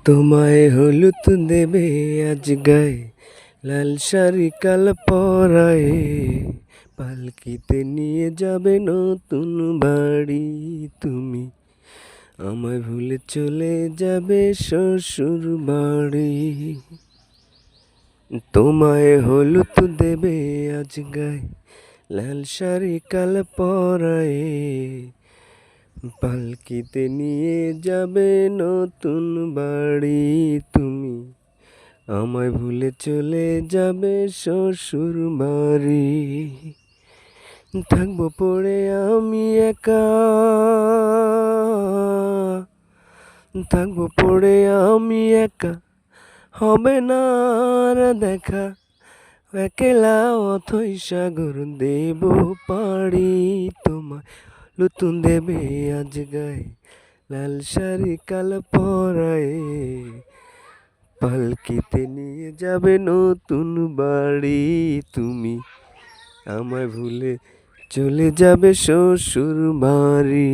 তোমায় হলুদ দেবে আজ গায়ে, লাল শাড়ি কাল পরায়ে, পালকিতে নিয়ে যাবে নতুন বাড়ি তুমি। আমায় ভুলে চলে যাবে শ্বশুর বাড়ি। তোমায় হলুদ দেবে আজ গায়ে, লাল শাড়ি কাল পরায়ে, পালকিতে নিয়ে যাবে নতুন বাড়ি তুমি। আমায় ভুলে চলে যাবে শ্বশুর বাড়ি। থাকবো পড়ে আমি একা, থাকবো পড়ে আমি একা, হবে না আর দেখা। একলা অথই সাগর দেব পাড়ি। তোমায় নতুন দেবে আজ গায়ে, লাল শাড়ি কাল পরায়ে, পালকিতে নিয়ে যাবে নতুন বাড়ি তুমি। আমায় ভুলে চলে যাবে শ্বশুর বাড়ি।